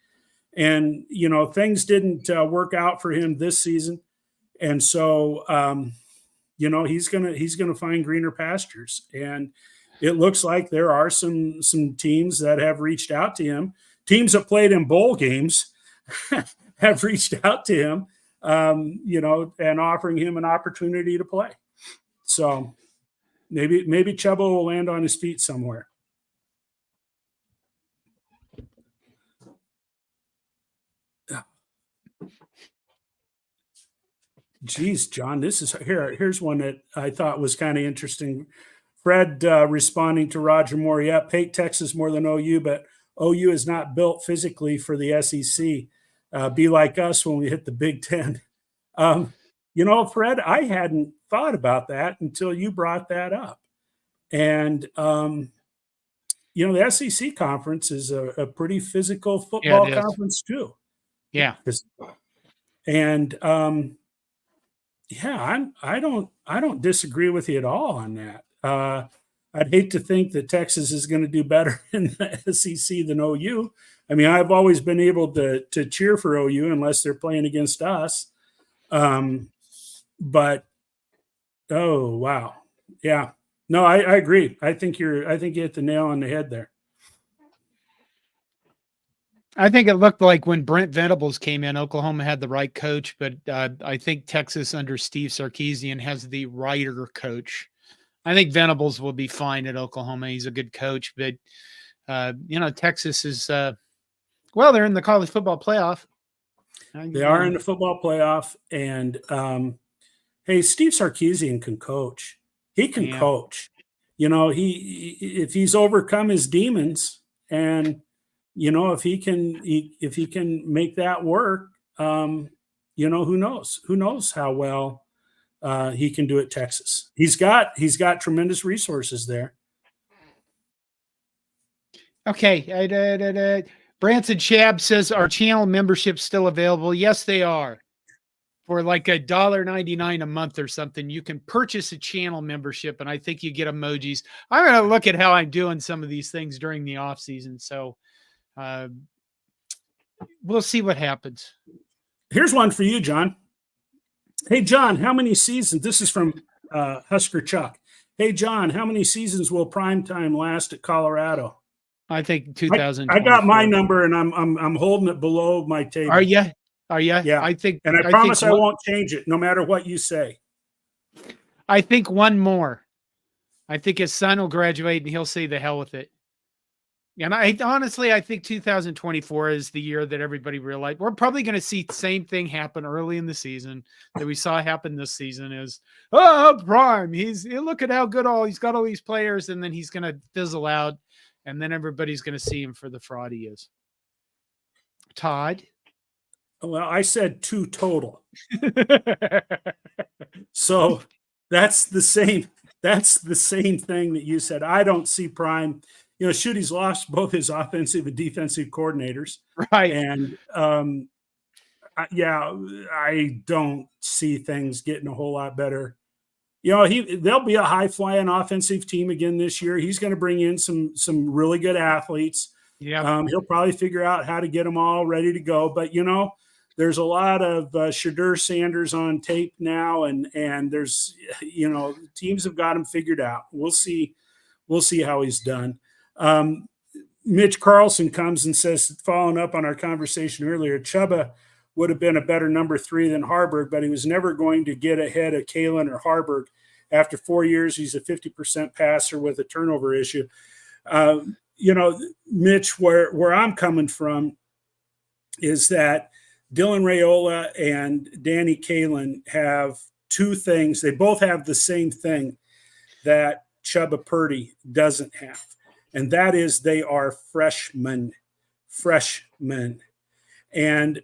And, things didn't work out for him this season. And so, he's going to find greener pastures. And it looks like there are some teams that have reached out to him. Teams that played in bowl games have reached out to him, and offering him an opportunity to play. So maybe Chubba will land on his feet somewhere. Geez, John, here's one that I thought was kind of interesting. Fred responding to Roger Moore. Yeah, hate Texas more than OU, but OU is not built physically for the SEC. Be like us when we hit the Big Ten. Fred, I hadn't thought about that until you brought that up. And, the SEC conference is a pretty physical football conference too. Yeah. And, I don't disagree with you at all on that. I'd hate to think that Texas is going to do better in the SEC than OU. I mean, I've always been able to cheer for OU unless they're playing against us. But oh wow, yeah, no, I agree. I think you hit the nail on the head there. I think it looked like when Brent Venables came in, Oklahoma had the right coach, but I think Texas under Steve Sarkisian has the righter coach. I think Venables will be fine at Oklahoma. He's a good coach, but Texas is they're in the college football playoff. They are in the football playoff, and hey, Steve Sarkisian can coach. He can coach. If he's overcome his demons, and if he can make that work, who knows? Who knows how well he can do at Texas? He's got tremendous resources there. Okay. Branson Chab says, our channel membership's still available. Yes, they are. For like $1.99 a month or something, you can purchase a channel membership, and I think you get emojis. I'm going to look at how I'm doing some of these things during the off season. So we'll see what happens. Here's one for you, John. Hey, John, how many seasons? This is from Husker Chuck. Hey, John, how many seasons will primetime last at Colorado? I think 2000. I got my number, and I'm holding it below my table. Are you? Yeah. I think, and I promise I won't change it, no matter what you say. I think one more. I think his son will graduate, and he'll say the hell with it. And I think 2024 is the year that everybody realized we're probably going to see the same thing happen early in the season that we saw happen this season is, Prime. Look at how good he's got all these players, and then he's going to fizzle out, and then everybody's going to see him for the fraud he is. Todd? Well, I said 2 total. So that's the same thing that you said. I don't see Prime. He's lost both his offensive and defensive coordinators. Right. And I don't see things getting a whole lot better. There'll be a high flying offensive team again this year. He's going to bring in some really good athletes. Yeah. He'll probably figure out how to get them all ready to go. But, there's a lot of Shadur Sanders on tape now, and there's, teams have got him figured out. We'll see how he's done. Mitch Carlson comes and says, following up on our conversation earlier, Chubba would have been a better number 3 than Harburg, but he was never going to get ahead of Kalen or Harburg. After 4 years, he's a 50% passer with a turnover issue. Mitch, where I'm coming from is that Dylan Raiola and Danny Kalen have 2 things. They both have the same thing that Chubba Purdy doesn't have. And that is they are freshmen. And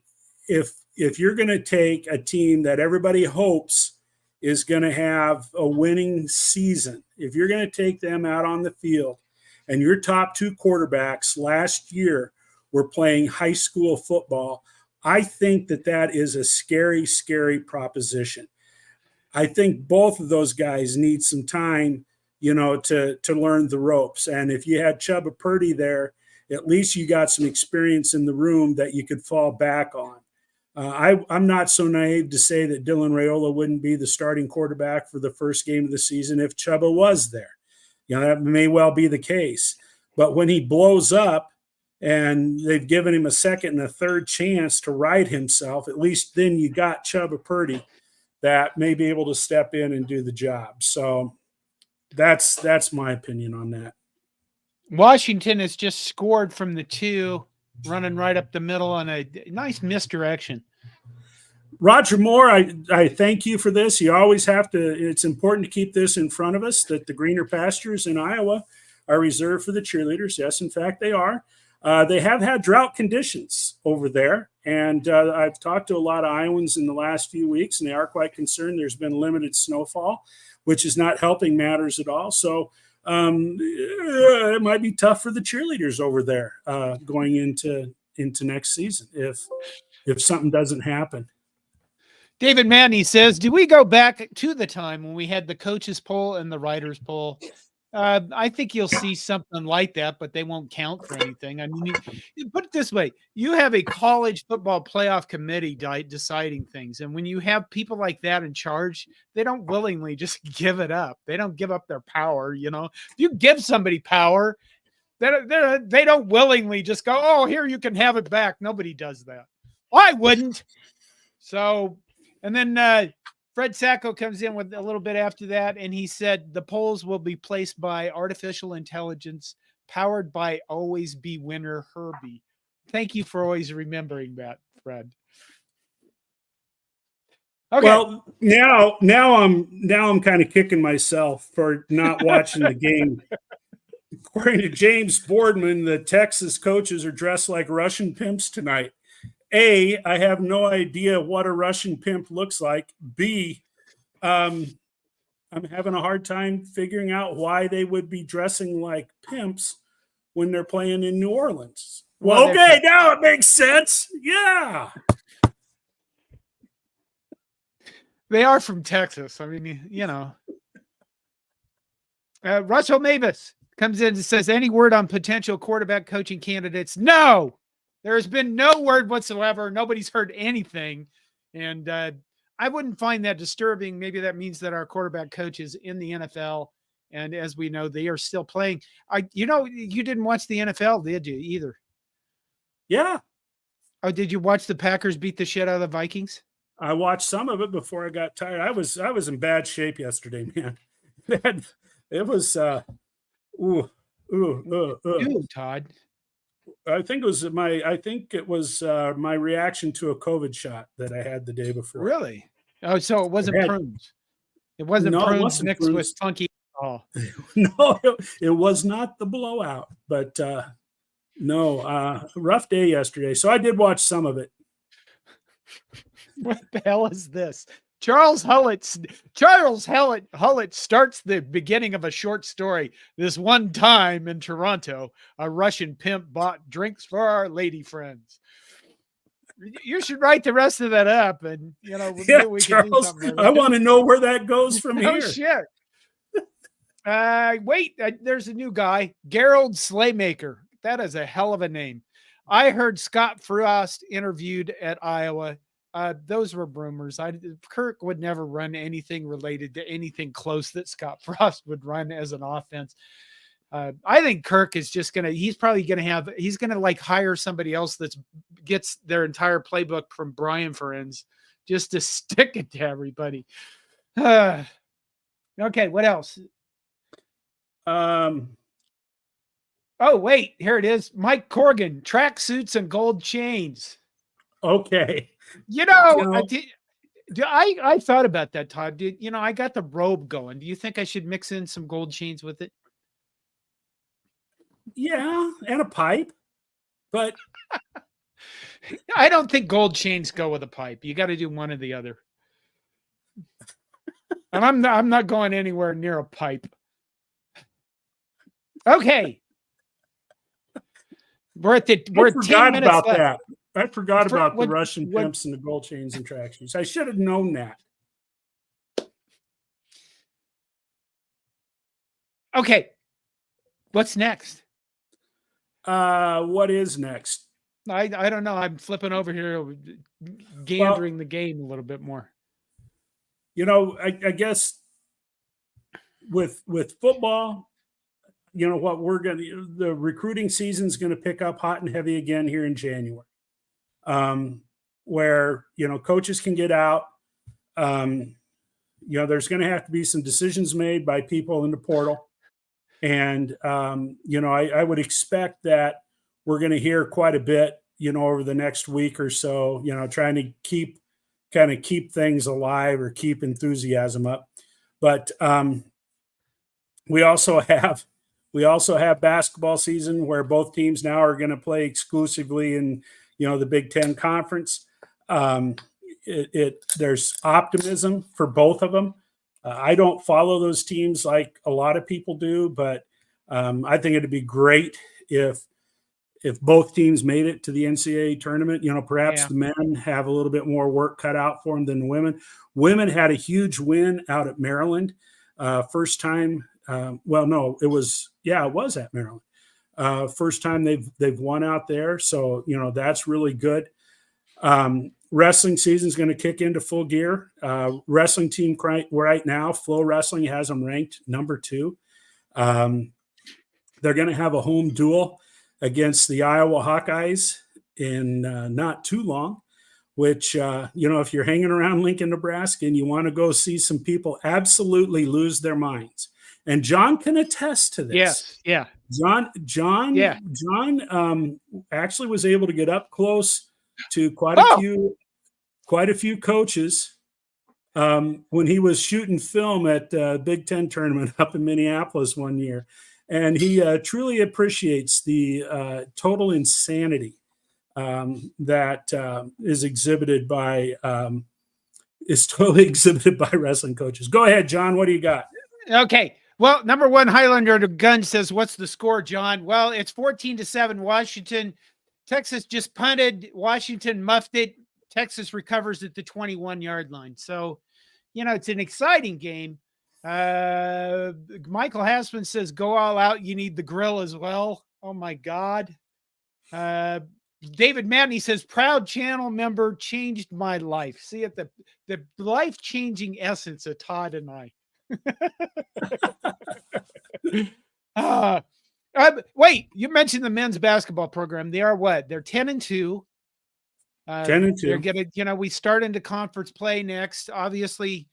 if you're going to take a team that everybody hopes is going to have a winning season, if you're going to take them out on the field and your top two quarterbacks last year were playing high school football, I think that is a scary, scary proposition. I think both of those guys need some time, to learn the ropes. And if you had Chubba Purdy there, at least you got some experience in the room that you could fall back on. I'm not so naive to say that Dylan Raiola wouldn't be the starting quarterback for the first game of the season if Chubba was there. That may well be the case. But when he blows up and they've given him a second and a third chance to right himself, at least then you got Chubba Purdy that may be able to step in and do the job. So that's my opinion on that. Washington has just scored from the 2, running right up the middle on a nice misdirection. Roger Moore, I thank you for this. You always have to, it's important to keep this in front of us, that the greener pastures in Iowa are reserved for the cheerleaders. Yes, in fact, they are. They have had drought conditions over there. And I've talked to a lot of Iowans in the last few weeks, and they are quite concerned. There's been limited snowfall, which is not helping matters at all. So it might be tough for the cheerleaders over there going into next season if something doesn't happen. David Manny says, do we go back to the time when we had the coaches poll and the writers poll? I think you'll see something like that, but they won't count for anything. I mean, you put it this way. You have a college football playoff committee deciding things. And when you have people like that in charge, they don't willingly just give it up. They don't give up their power. If you give somebody power, they don't willingly just go, oh, here, you can have it back. Nobody does that. I wouldn't. So, and then Fred Sacco comes in with a little bit after that, and he said the polls will be placed by artificial intelligence powered by Always Be winner Herbie. Thank you for always remembering that, Fred. Okay. Well, now I'm kind of kicking myself for not watching the game. According to James Boardman, the Texas coaches are dressed like Russian pimps tonight. A, I have no idea what a Russian pimp looks like. B, I'm having a hard time figuring out why they would be dressing like pimps when they're playing in New Orleans. Well, okay, now it makes sense. Yeah. They are from Texas. I mean, Russell Mavis comes in and says, any word on potential quarterback coaching candidates? No. There has been no word whatsoever. Nobody's heard anything. And I wouldn't find that disturbing. Maybe that means that our quarterback coach is in the NFL. And as we know, they are still playing. You didn't watch the NFL, did you, either? Yeah. Oh, did you watch the Packers beat the shit out of the Vikings? I watched some of it before I got tired. I was in bad shape yesterday, man. It was Todd. I think it was my reaction to a COVID shot that I had the day before. Really? Oh, so it wasn't prunes. It wasn't prunes mixed with funky alcohol. No, it was not the blowout, but no, rough day yesterday. So I did watch some of it. What the hell is this? Charles Hullett starts the beginning of a short story. This one time in Toronto, a Russian pimp bought drinks for our lady friends. You should write the rest of that up, and we Charles, I want to know where that goes from here. Oh shit! Wait, there's a new guy, Gerald Slaymaker. That is a hell of a name. I heard Scott Frost interviewed at Iowa. Those were rumors. Kirk would never run anything related to anything close that Scott Frost would run as an offense. I think Kirk is just he's going to hire somebody else that gets their entire playbook from Brian Ferenz just to stick it to everybody. Okay. What else? Oh, wait, here it is. Mike Corrigan, tracksuits and gold chains. Okay. I thought about that, Todd. I got the robe going. Do you think I should mix in some gold chains with it? Yeah, and a pipe. But I don't think gold chains go with a pipe. You got to do one or the other. And I'm not going anywhere near a pipe. Okay. We're 10 minutes about left. that. I forgot about the Russian pimps and the gold chains and track shoes. I should have known that. Okay. What's next? What is next? I don't know. I'm flipping over here, gandering the game a little bit more. You know, I guess with football, you know what, the recruiting season's going to pick up hot and heavy again here in January, where, you know, coaches can get out. You know, there's going to have to be some decisions made by people in the portal. And, you know, I would expect that we're going to hear quite a bit, you know, over the next week or so, you know, trying to keep things alive or keep enthusiasm up. But we also have basketball season where both teams now are going to play exclusively in, you know, the Big Ten Conference. There's optimism for both of them. I don't follow those teams like a lot of people do, but I think it'd be great if both teams made it to the NCAA tournament. You know, perhaps the men have a little bit more work cut out for them than the women. Women had a huge win out at Maryland. First time. Well, no, it was at Maryland. First time they've won out there. So, you know, that's really good. Wrestling season is going to kick into full gear. Wrestling team right now, Flow Wrestling has them ranked number 2. They're going to have a home duel against the Iowa Hawkeyes in not too long, which, you know, if you're hanging around Lincoln, Nebraska, and you want to go see some people absolutely lose their minds. And John can attest to this. Yes. Yeah. John actually was able to get up close to quite a few coaches when he was shooting film at the Big Ten tournament up in Minneapolis one year. And he truly appreciates the total insanity that is totally exhibited by wrestling coaches. Go ahead, John. What do you got? Okay. Well, number 1 Highlander to Gun says, what's the score, John? Well, it's 14-7 Washington. Texas just punted. Washington muffed it. Texas recovers at the 21-yard line. So, you know, it's an exciting game. Michael Hassman says, go all out. You need the grill as well. Oh my God. David Madney says, proud channel member, changed my life. See it, the life-changing essence of Todd and I. Wait, you mentioned the men's basketball program. They are what? They're 10-2. 10-2. They're gonna, you know, we start into conference play next. Obviously,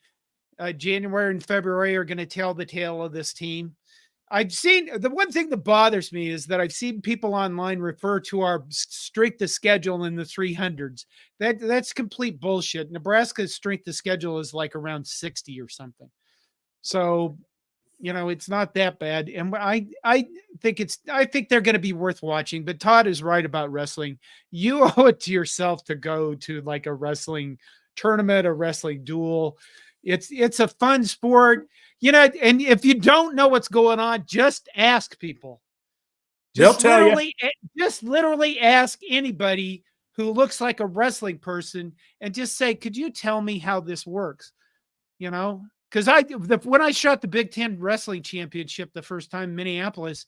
January and February are going to tell the tale of this team. I've seen the one thing that bothers me is that I've seen people online refer to our strength of schedule in the 300s. That's complete bullshit. Nebraska's strength of schedule is like around 60 or something. So, you know, it's not that bad. And I think they're going to be worth watching, but Todd is right about wrestling. You owe it to yourself to go to like a wrestling tournament, a wrestling duel. It's a fun sport, you know, and if you don't know what's going on, just ask people. They'll tell you. Just literally ask anybody who looks like a wrestling person and just say, could you tell me how this works? You know, because when I shot the Big Ten Wrestling Championship the first time in Minneapolis,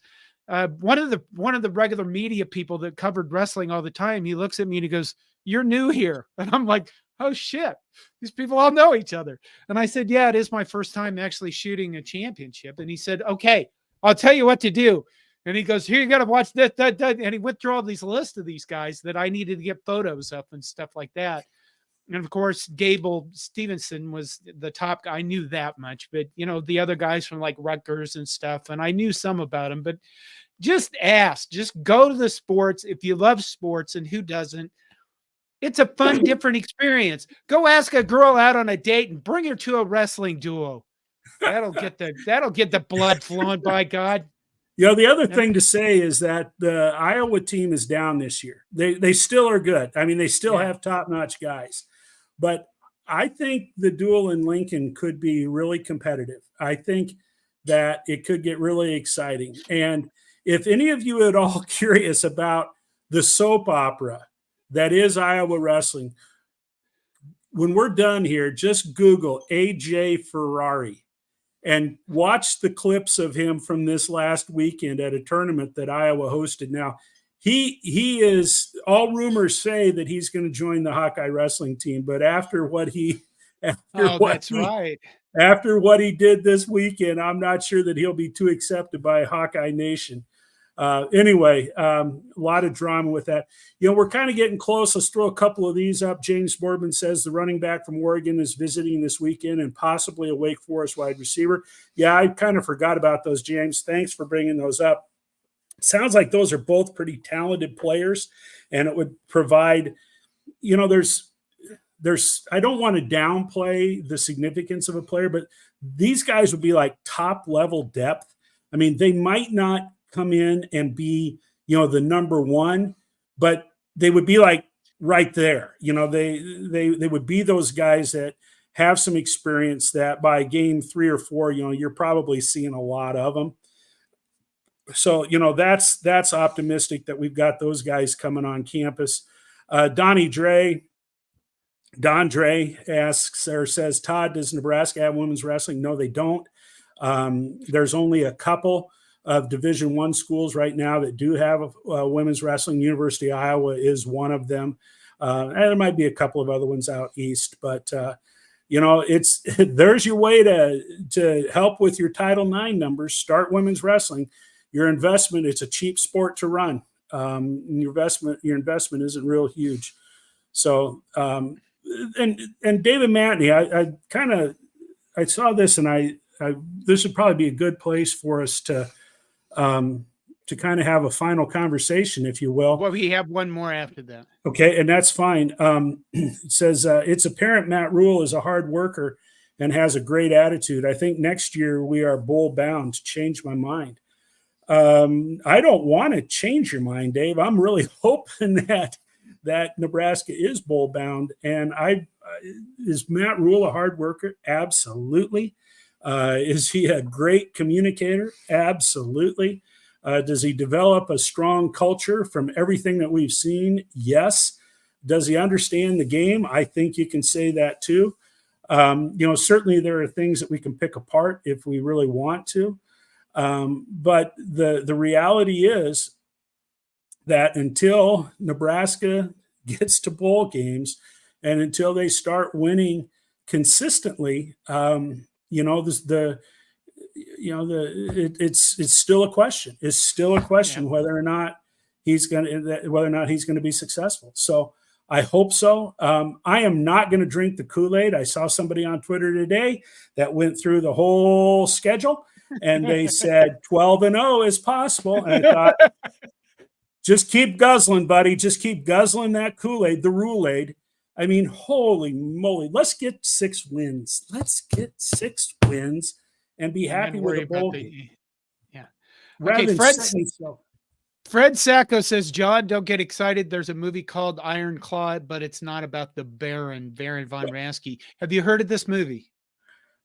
one of the regular media people that covered wrestling all the time, he looks at me and he goes, "You're new here," and I'm like, "Oh shit, these people all know each other." And I said, "Yeah, it is my first time actually shooting a championship." And he said, "Okay, I'll tell you what to do." And he goes, "Here, you got to watch that. And he went through all these lists of these guys that I needed to get photos of and stuff like that. And of course, Gable Stevenson was the top guy. I knew that much, but you know, the other guys from like Rutgers and stuff, and I knew some about them, but just ask, just go to the sports. If you love sports, and who doesn't, it's a fun, different experience. Go ask a girl out on a date and bring her to a wrestling duo. That'll get the blood flowing, by God. You know, the other thing to say is that the Iowa team is down this year. They still are good. I mean, they still have top-notch guys. But I think the duel in Lincoln could be really competitive. I think that it could get really exciting. And if any of you at all curious about the soap opera that is Iowa wrestling, when we're done here, just Google AJ Ferrari and watch the clips of him from this last weekend at a tournament that Iowa hosted. Now, he is, all rumors say that he's going to join the Hawkeye wrestling team, but after what he right. After what he did this weekend, I'm not sure that he'll be too accepted by Hawkeye Nation. Anyway, a lot of drama with that. We're kind of getting close. Let's throw a couple of these up. James Boardman says the running back from Oregon is visiting this weekend and possibly a Wake Forest wide receiver. Yeah, I kind of forgot about those, James. Thanks for bringing those up. Sounds like those are both pretty talented players, and it would provide, there's I don't want to downplay the significance of a player, but these guys would be like top level depth. I mean, they might not come in and be, the number one, but they would be like right there. They would be those guys that have some experience that by game 3 or 4, you're probably seeing a lot of them. So, that's optimistic that we've got those guys coming on campus. Don Dre asks or says, Todd, does Nebraska have women's wrestling? No, they don't. There's only a couple of Division I schools right now that do have women's wrestling. University of Iowa is one of them. And there might be a couple of other ones out east, but it's there's your way to help with your Title IX numbers. Start women's wrestling. Your investment, it's a cheap sport to run. Your investment isn't real huge. So, and David Matney, I saw this, and this would probably be a good place for us to kind of have a final conversation, if you will. Well, we have one more after that. Okay, and that's fine. It says, it's apparent Matt Rule is a hard worker and has a great attitude. I think next year we are bowl bound to change my mind. I don't want to change your mind, Dave. I'm really hoping that Nebraska is bowl bound. And is Matt Rule a hard worker? Absolutely. Is he a great communicator? Absolutely. Does he develop a strong culture from everything that we've seen? Yes. Does he understand the game? I think you can say that too. Certainly there are things that we can pick apart if we really want to. But the reality is that until Nebraska gets to bowl games and until they start winning consistently, it's still a question. It's still a question whether or not he's going to be successful. So I hope so. I am not going to drink the Kool-Aid. I saw somebody on Twitter today that went through the whole schedule, and they said 12-0 is possible. And I thought, just keep guzzling, buddy. Just keep guzzling that Kool-Aid, the Rule-Aid. I mean, holy moly. Let's get 6 wins. Let's get 6 wins and be happy with the bowl game. Yeah. Okay, Fred Sacco says, John, don't get excited. There's a movie called Iron Claw, but it's not about the Baron von Ransky. Have you heard of this movie?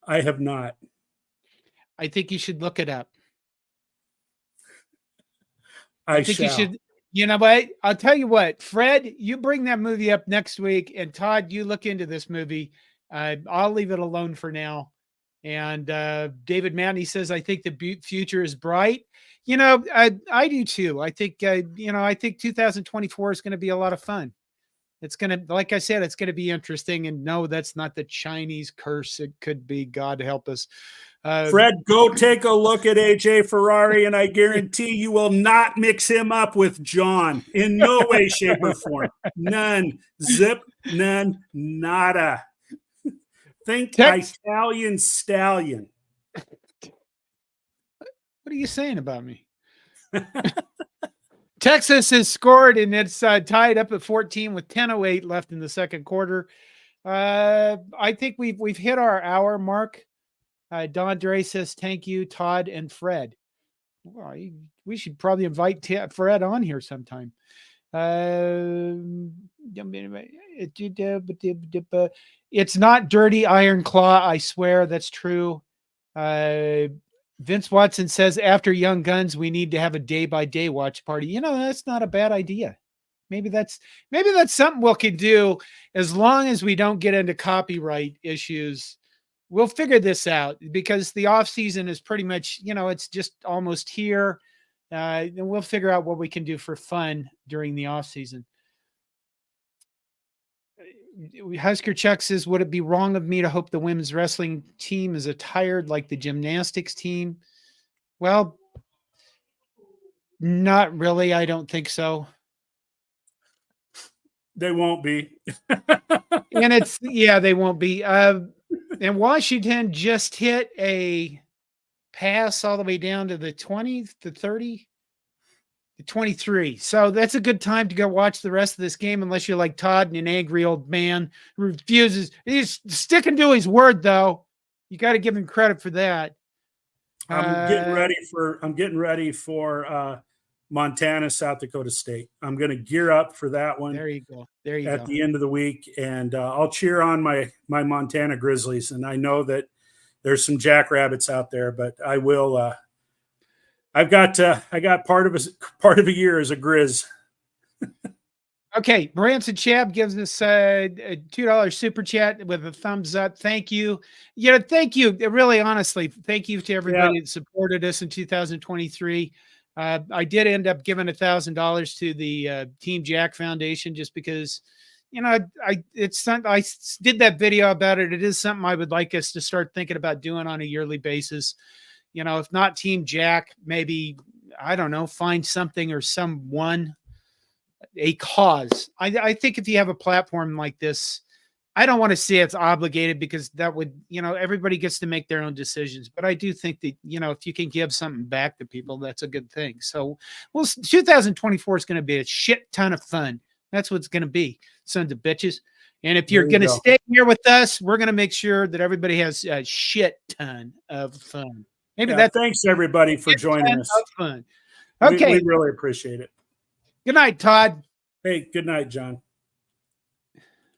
I have not. I think you should look it up. I think you should. You know what? I'll tell you what, Fred, you bring that movie up next week, and Todd, you look into this movie. I'll leave it alone for now. And David Matney says, I think the future is bright. I do too. I think, I think 2024 is going to be a lot of fun. It's going to, like I said, it's going to be interesting. And no, that's not the Chinese curse. It could be, God help us. Fred, go take a look at AJ Ferrari, and I guarantee you will not mix him up with John in no way, shape, or form. None. Zip, none, nada. Think Italian stallion. What are you saying about me? Texas has scored, and it's tied up at 14 with 10:08 left in the second quarter. I think we've hit our hour mark. Don Dre says, thank you, Todd and Fred. Well, we should probably invite Fred on here sometime. It's not dirty Iron Claw. I swear that's true. Vince Watson says after Young Guns, we need to have a day-by-day watch party. You know, that's not a bad idea. Maybe that's something we can do as long as we don't get into copyright issues. We'll figure this out because the off season is pretty much, it's just almost here. And we'll figure out what we can do for fun during the off season. Husker Chuck says, would it be wrong of me to hope the women's wrestling team is attired like the gymnastics team? Well, not really. I don't think so. They won't be. And they won't be. And Washington just hit a pass all the way down to the 20, the 30, the 23. So that's a good time to go watch the rest of this game, unless you're like Todd and an angry old man who refuses. He's sticking to his word, though. You got to give him credit for that. I'm getting ready for Montana, South Dakota State. I'm going to gear up for that one. There you go. At the end of the week, and I'll cheer on my Montana Grizzlies. And I know that there's some jackrabbits out there, but I will. I got part of a year as a Grizz. Okay, Branson Chab gives us a $2 super chat with a thumbs up. Thank you. Thank you. Really, honestly, thank you to everybody that supported us in 2023. I did end up giving $1,000 to the Team Jack Foundation just because, I did that video about it. It is something I would like us to start thinking about doing on a yearly basis. If not Team Jack, maybe, I don't know, find something or someone, a cause. I think if you have a platform like this, I don't want to say it's obligated because that would, everybody gets to make their own decisions. But I do think that, if you can give something back to people, that's a good thing. So, 2024 is going to be a shit ton of fun. That's what it's going to be, sons of bitches. And if you're going to stay here with us, we're going to make sure that everybody has a shit ton of fun. Thanks everybody for joining us. Fun. Okay. We really appreciate it. Good night, Todd. Hey, good night, John.